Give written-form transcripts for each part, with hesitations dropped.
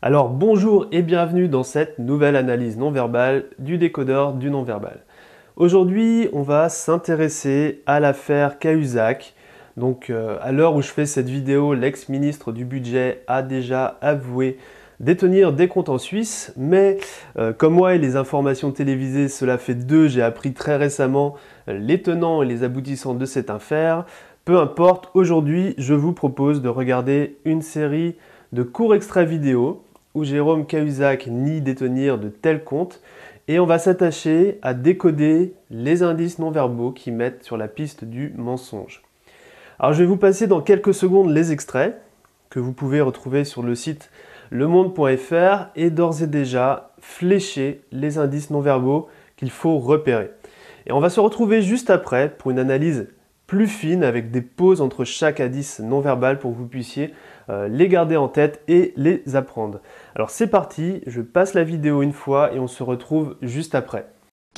Alors bonjour et bienvenue dans cette nouvelle analyse non-verbale du décodeur du non-verbal. Aujourd'hui, on va s'intéresser à l'affaire Cahuzac. Donc à l'heure où je fais cette vidéo, l'ex-ministre du Budget a déjà avoué détenir des comptes en Suisse, mais comme moi et les informations télévisées, cela fait deux, j'ai appris très récemment les tenants et les aboutissants de cette affaire. Peu importe, aujourd'hui, je vous propose de regarder une série de courts extraits vidéo où Jérôme Cahuzac nie détenir de tels comptes et on va s'attacher à décoder les indices non-verbaux qui mettent sur la piste du mensonge. Alors je vais vous passer dans quelques secondes les extraits que vous pouvez retrouver sur le site lemonde.fr et d'ores et déjà flécher les indices non-verbaux qu'il faut repérer. Et on va se retrouver juste après pour une analyse plus fine avec des pauses entre chaque indice non-verbal pour que vous puissiez les garder en tête et les apprendre. Alors c'est parti, je passe la vidéo une fois et on se retrouve juste après.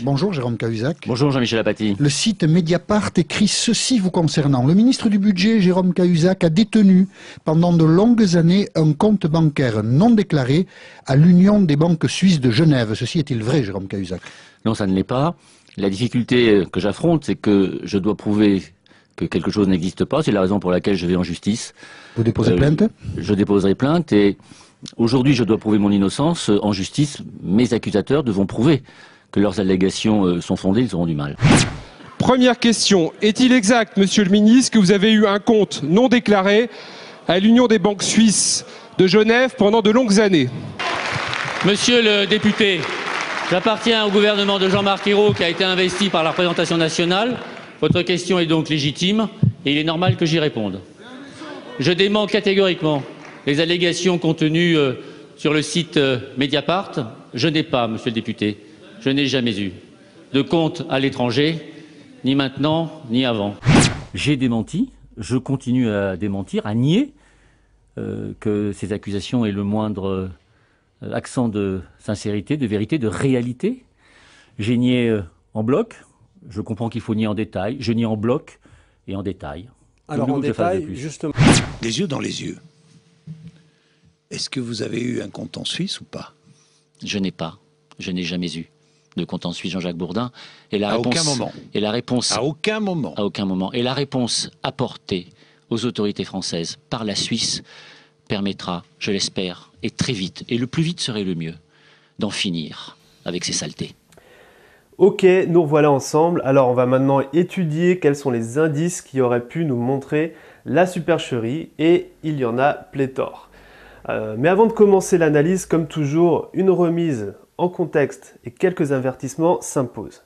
Bonjour Jérôme Cahuzac. Bonjour Jean-Michel Apathy. Le site Mediapart écrit ceci vous concernant. Le ministre du Budget, Jérôme Cahuzac, a détenu pendant de longues années un compte bancaire non déclaré à l'Union des banques suisses de Genève. Ceci est-il vrai, Jérôme Cahuzac? Non, ça ne l'est pas. La difficulté que j'affronte, c'est que je dois prouver que quelque chose n'existe pas. C'est la raison pour laquelle je vais en justice. Vous déposez plainte? Je déposerai plainte et aujourd'hui je dois prouver mon innocence. En justice, mes accusateurs devront prouver que leurs allégations sont fondées, ils auront du mal. Première question. Est-il exact, monsieur le ministre, que vous avez eu un compte non déclaré à l'Union des banques suisses de Genève pendant de longues années? Monsieur le député, j'appartiens au gouvernement de Jean-Marc Ayrault qui a été investi par la représentation nationale. Votre question est donc légitime et il est normal que j'y réponde. Je dément catégoriquement les allégations contenues sur le site Mediapart. Je n'ai pas, monsieur le député, je n'ai jamais eu de compte à l'étranger, ni maintenant, ni avant. J'ai démenti, je continue à démentir, à nier que ces accusations aient le moindre accent de sincérité, de vérité, de réalité. J'ai nié en bloc, je comprends qu'il faut nier en détail, je nie en bloc et en détail. Alors en détail, justement. Les yeux dans les yeux. Est-ce que vous avez eu un compte en Suisse ou pas? Je n'ai pas, je n'ai jamais eu de compte en Suisse, Jean-Jacques Bourdin. Et la À réponse, aucun moment. Et la réponse, À aucun moment. à aucun moment. Et la réponse apportée aux autorités françaises par la Suisse permettra, je l'espère, et très vite, et le plus vite serait le mieux, d'en finir avec ces saletés. Ok, nous revoilà ensemble. Alors on va maintenant étudier quels sont les indices qui auraient pu nous montrer la supercherie et il y en a pléthore. Mais avant de commencer l'analyse, comme toujours, une remise en contexte et quelques avertissements s'imposent.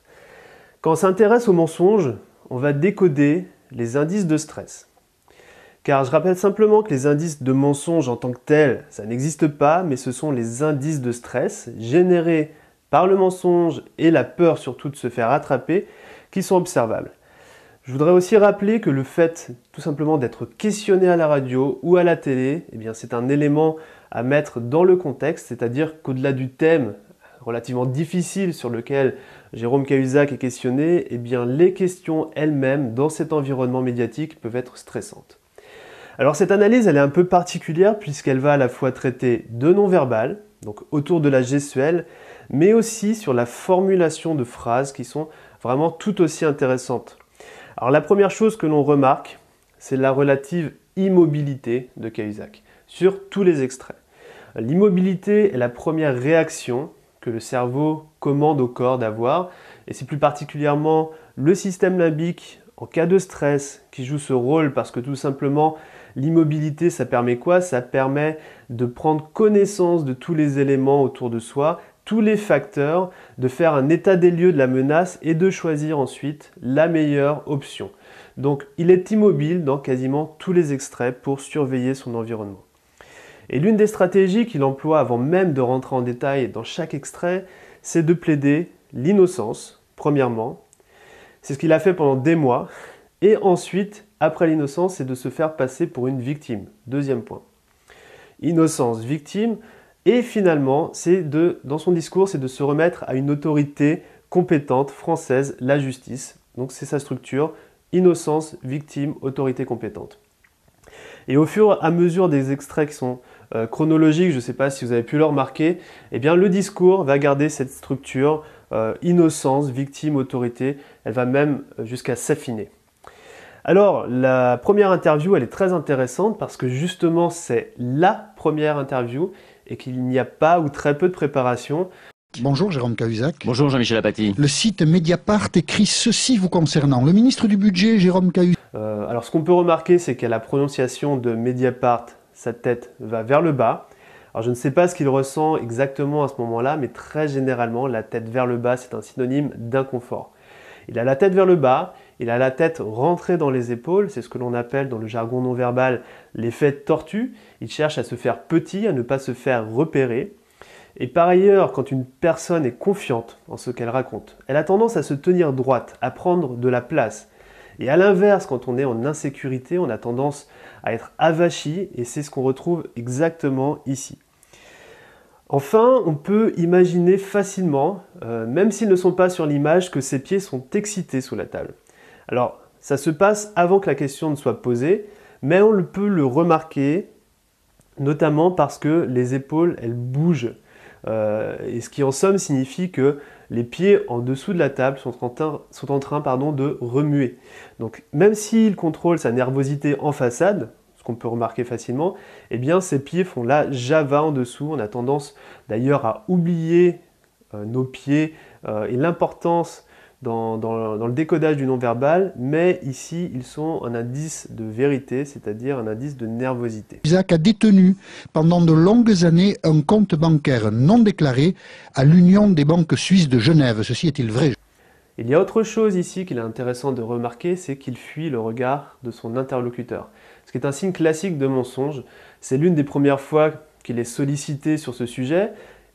Quand on s'intéresse au mensonge, on va décoder les indices de stress. Car je rappelle simplement que les indices de mensonge en tant que tels, ça n'existe pas, mais ce sont les indices de stress générés par le mensonge et la peur surtout de se faire attraper qui sont observables. Je voudrais aussi rappeler que le fait tout simplement d'être questionné à la radio ou à la télé, eh bien, c'est un élément à mettre dans le contexte, c'est-à-dire qu'au-delà du thème relativement difficile sur lequel Jérôme Cahuzac est questionné, eh bien, les questions elles-mêmes dans cet environnement médiatique peuvent être stressantes. Alors cette analyse elle est un peu particulière puisqu'elle va à la fois traiter de non-verbal, donc autour de la gestuelle, mais aussi sur la formulation de phrases qui sont vraiment tout aussi intéressantes. Alors la première chose que l'on remarque, c'est la relative immobilité de Cahuzac sur tous les extraits. L'immobilité est la première réaction que le cerveau commande au corps d'avoir, et c'est plus particulièrement le système limbique en cas de stress qui joue ce rôle parce que tout simplement l'immobilité ça permet quoi? Ça permet de prendre connaissance de tous les éléments autour de soi, tous les facteurs, de faire un état des lieux de la menace et de choisir ensuite la meilleure option. Donc il est immobile dans quasiment tous les extraits pour surveiller son environnement. Et l'une des stratégies qu'il emploie avant même de rentrer en détail dans chaque extrait, c'est de plaider l'innocence, premièrement. C'est ce qu'il a fait pendant des mois. Et ensuite, après l'innocence, c'est de se faire passer pour une victime. Deuxième point. Innocence, victime. Et finalement, dans son discours, c'est de se remettre à une autorité compétente française, la justice. Donc c'est sa structure, innocence, victime, autorité compétente. Et au fur et à mesure des extraits qui sont chronologique, je ne sais pas si vous avez pu le remarquer, eh bien le discours va garder cette structure innocence, victime, autorité, elle va même jusqu'à s'affiner. Alors, la première interview, elle est très intéressante parce que justement, c'est la première interview et qu'il n'y a pas ou très peu de préparation. Bonjour Jérôme Cahuzac. Bonjour Jean-Michel Apathy. Le site Mediapart écrit ceci vous concernant. Le ministre du Budget, Jérôme Cahuzac. Alors, ce qu'on peut remarquer, c'est qu'à la prononciation de Mediapart, sa tête va vers le bas. Alors, je ne sais pas ce qu'il ressent exactement à ce moment-là, mais très généralement, la tête vers le bas, c'est un synonyme d'inconfort. Il a la tête vers le bas, il a la tête rentrée dans les épaules, c'est ce que l'on appelle dans le jargon non verbal l'effet tortue. Il cherche à se faire petit, à ne pas se faire repérer. Et par ailleurs, quand une personne est confiante en ce qu'elle raconte, elle a tendance à se tenir droite, à prendre de la place. Et à l'inverse, quand on est en insécurité, on a tendance à être avachi, et c'est ce qu'on retrouve exactement ici. Enfin, on peut imaginer facilement, même s'ils ne sont pas sur l'image, que ses pieds sont excités sous la table. Alors, ça se passe avant que la question ne soit posée, mais on peut le remarquer, notamment parce que les épaules, elles bougent. Et ce qui en somme signifie que les pieds en dessous de la table sont en train de remuer. Donc, même s'il contrôle sa nervosité en façade, ce qu'on peut remarquer facilement, eh bien ces pieds font la Java en dessous. On a tendance d'ailleurs à oublier nos pieds et l'importance dans le décodage du non-verbal, mais ici ils sont un indice de vérité, c'est-à-dire un indice de nervosité. Cahuzac a détenu pendant de longues années un compte bancaire non déclaré à l'Union des banques suisses de Genève. Ceci est-il vrai? Il y a autre chose ici qu'il est intéressant de remarquer, c'est qu'il fuit le regard de son interlocuteur. Ce qui est un signe classique de mensonge. C'est l'une des premières fois qu'il est sollicité sur ce sujet.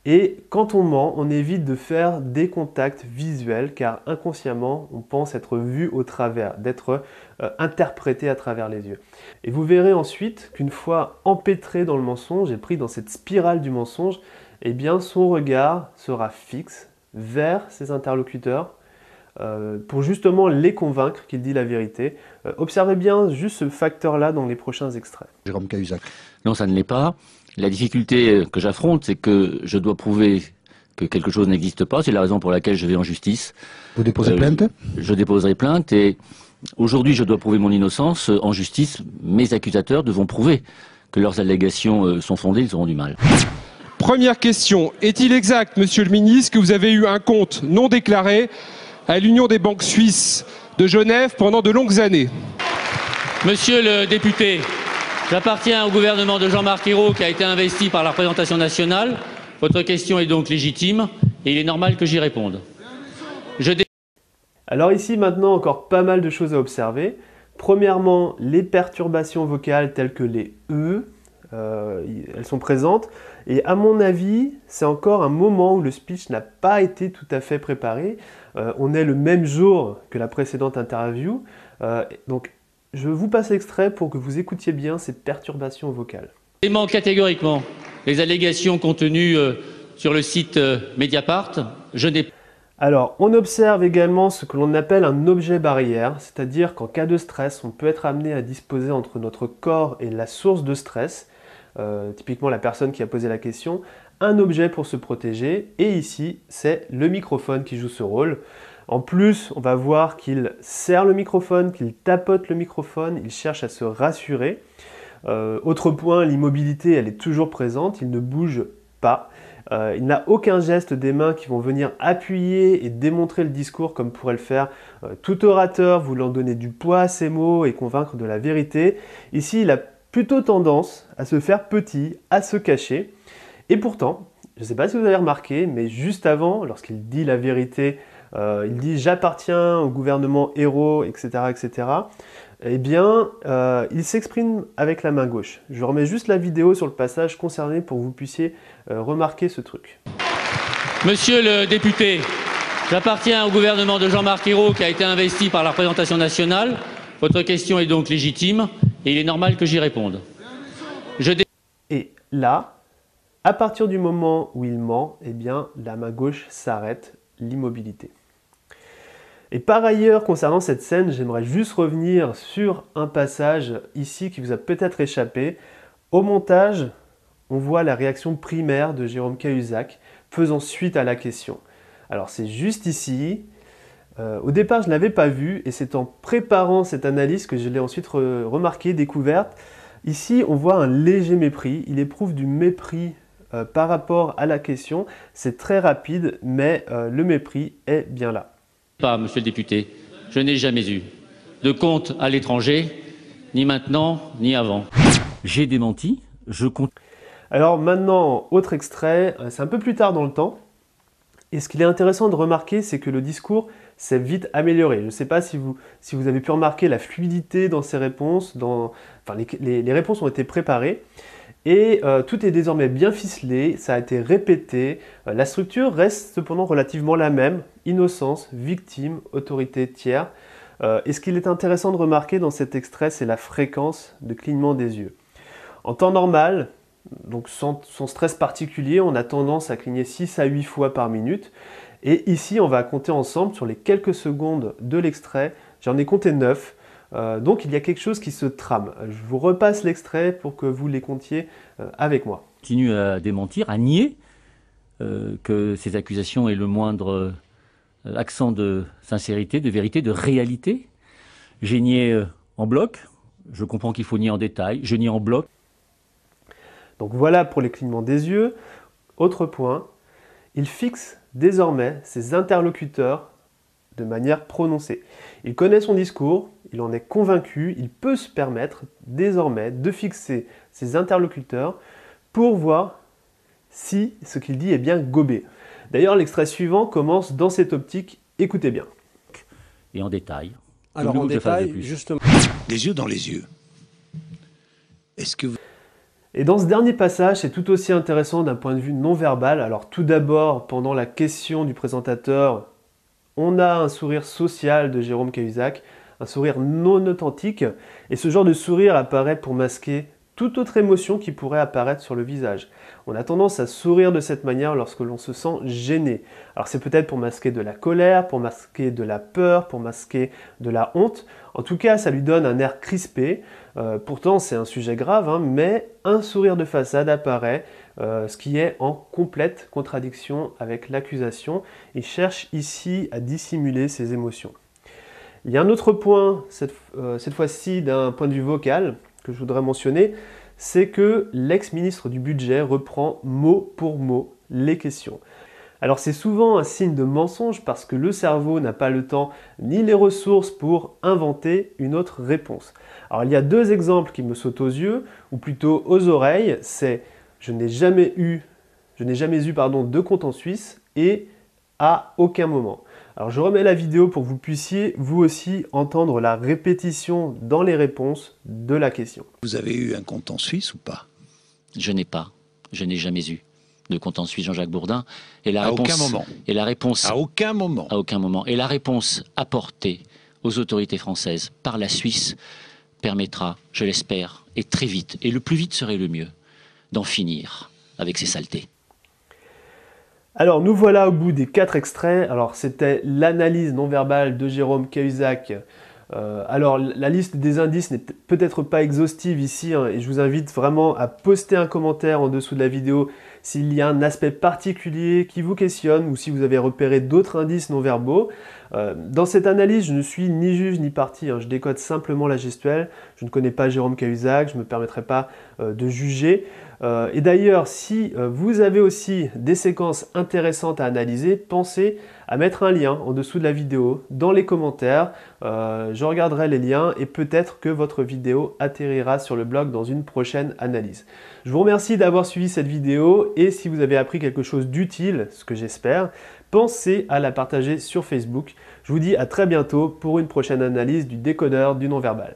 Et quand on ment, on évite de faire des contacts visuels car inconsciemment, on pense être vu au travers, d'être interprété à travers les yeux. Et vous verrez ensuite qu'une fois empêtré dans le mensonge et pris dans cette spirale du mensonge, eh bien son regard sera fixe vers ses interlocuteurs pour justement les convaincre qu'il dit la vérité. Observez bien juste ce facteur-là dans les prochains extraits. Jérôme Cahuzac. Non, ça ne l'est pas. La difficulté que j'affronte, c'est que je dois prouver que quelque chose n'existe pas. C'est la raison pour laquelle je vais en justice. Vous déposez plainte? Je déposerai plainte et aujourd'hui je dois prouver mon innocence. En justice, mes accusateurs devront prouver que leurs allégations sont fondées, ils auront du mal. Première question. Est-il exact, monsieur le ministre, que vous avez eu un compte non déclaré à l'Union des banques suisses de Genève pendant de longues années? Monsieur le député, j'appartiens au gouvernement de Jean-Marc Ayrault qui a été investi par la représentation nationale. Votre question est donc légitime et il est normal que j'y réponde. Alors ici maintenant encore pas mal de choses à observer. Premièrement, les perturbations vocales telles que les E, elles sont présentes. Et à mon avis, c'est encore un moment où le speech n'a pas été tout à fait préparé. On est le même jour que la précédente interview. Donc je vous passe l'extrait pour que vous écoutiez bien ces perturbations vocales. Je dément catégoriquement les allégations contenues sur le site Mediapart. Alors, on observe également ce que l'on appelle un objet barrière, c'est-à-dire qu'en cas de stress, on peut être amené à disposer entre notre corps et la source de stress, typiquement la personne qui a posé la question, un objet pour se protéger, et ici, c'est le microphone qui joue ce rôle. En plus, on va voir qu'il serre le microphone, qu'il tapote le microphone, il cherche à se rassurer. Autre point, l'immobilité, elle est toujours présente, il ne bouge pas. Il n'a aucun geste des mains qui vont venir appuyer et démontrer le discours comme pourrait le faire tout orateur, voulant donner du poids à ses mots et convaincre de la vérité. Ici, il a plutôt tendance à se faire petit, à se cacher. Et pourtant, je ne sais pas si vous avez remarqué, mais juste avant, lorsqu'il dit la vérité, il dit « j'appartiens au gouvernement Ayrault », etc., etc., eh bien, il s'exprime avec la main gauche. Je remets juste la vidéo sur le passage concerné pour que vous puissiez remarquer ce truc. Monsieur le député, j'appartiens au gouvernement de Jean-Marc Ayrault qui a été investi par la représentation nationale. Votre question est donc légitime et il est normal que j'y réponde. Et là, à partir du moment où il ment, eh bien, la main gauche s'arrête, l'immobilité. Et par ailleurs, concernant cette scène, j'aimerais juste revenir sur un passage ici qui vous a peut-être échappé. Au montage, on voit la réaction primaire de Jérôme Cahuzac faisant suite à la question. Alors c'est juste ici. Au départ, je ne l'avais pas vu et c'est en préparant cette analyse que je l'ai ensuite remarqué, découverte. Ici, on voit un léger mépris. Il éprouve du mépris par rapport à la question. C'est très rapide, mais le mépris est bien là. Pas, monsieur le député, je n'ai jamais eu de compte à l'étranger, ni maintenant, ni avant. J'ai démenti, je compte. Alors maintenant, autre extrait, c'est un peu plus tard dans le temps. Et ce qu'il est intéressant de remarquer, c'est que le discours s'est vite amélioré. Je ne sais pas si vous avez pu remarquer la fluidité dans ces réponses. Les réponses ont été préparées. Et tout est désormais bien ficelé, ça a été répété. La structure reste cependant relativement la même. Innocence, victime, autorité, tiers. Et ce qu'il est intéressant de remarquer dans cet extrait, c'est la fréquence de clignement des yeux. En temps normal, donc sans stress particulier, on a tendance à cligner 6 à 8 fois par minute. Et ici, on va compter ensemble sur les quelques secondes de l'extrait. J'en ai compté 9. Donc il y a quelque chose qui se trame. Je vous repasse l'extrait pour que vous les comptiez avec moi. Je continue à démentir, à nier que ces accusations aient le moindre accent de sincérité, de vérité, de réalité. J'ai nié en bloc. Je comprends qu'il faut nier en détail. Je nie en bloc. Donc voilà pour les clignements des yeux. Autre point, il fixe désormais ses interlocuteurs de manière prononcée. Il connaît son discours, il en est convaincu, il peut se permettre désormais de fixer ses interlocuteurs pour voir si ce qu'il dit est bien gobé. D'ailleurs, l'extrait suivant commence dans cette optique, écoutez bien. Et en détail. Alors en détail, justement. Les yeux dans les yeux. Est-ce que vous... Et dans ce dernier passage, c'est tout aussi intéressant d'un point de vue non verbal. Alors tout d'abord, pendant la question du présentateur, on a un sourire social de Jérôme Cahuzac, un sourire non authentique, et ce genre de sourire apparaît pour masquer toute autre émotion qui pourrait apparaître sur le visage. On a tendance à sourire de cette manière lorsque l'on se sent gêné. Alors c'est peut-être pour masquer de la colère, pour masquer de la peur, pour masquer de la honte. En tout cas, ça lui donne un air crispé. Pourtant, c'est un sujet grave, hein, mais un sourire de façade apparaît, ce qui est en complète contradiction avec l'accusation. Il cherche ici à dissimuler ses émotions. Il y a un autre point, cette fois-ci d'un point de vue vocal, que je voudrais mentionner, c'est que l'ex-ministre du Budget reprend mot pour mot les questions. Alors c'est souvent un signe de mensonge parce que le cerveau n'a pas le temps ni les ressources pour inventer une autre réponse. Alors il y a deux exemples qui me sautent aux yeux, ou plutôt aux oreilles, c'est « je n'ai jamais eu de compte en Suisse » et « à aucun moment ». Alors je remets la vidéo pour que vous puissiez vous aussi entendre la répétition dans les réponses de la question. Vous avez eu un compte en Suisse ou pas? Je n'ai jamais eu de compte en Suisse, Jean-Jacques Bourdin. Et la à réponse, aucun moment. Et la réponse, à aucun moment. À aucun moment. Et la réponse apportée aux autorités françaises par la Suisse permettra, je l'espère, et très vite, et le plus vite serait le mieux, d'en finir avec ces saletés. Alors nous voilà au bout des 4 extraits. Alors c'était l'analyse non verbale de Jérôme Cahuzac. Alors la liste des indices n'est peut-être pas exhaustive ici, hein, et je vous invite vraiment à poster un commentaire en dessous de la vidéo s'il y a un aspect particulier qui vous questionne ou si vous avez repéré d'autres indices non verbaux. Dans cette analyse, je ne suis ni juge ni parti, hein, je décode simplement la gestuelle. Je ne connais pas Jérôme Cahuzac, je ne me permettrai pas de juger. Et d'ailleurs, si vous avez aussi des séquences intéressantes à analyser, pensez à mettre un lien en dessous de la vidéo, dans les commentaires. Je regarderai les liens et peut-être que votre vidéo atterrira sur le blog dans une prochaine analyse. Je vous remercie d'avoir suivi cette vidéo et si vous avez appris quelque chose d'utile, ce que j'espère, pensez à la partager sur Facebook. Je vous dis à très bientôt pour une prochaine analyse du décodeur du non-verbal.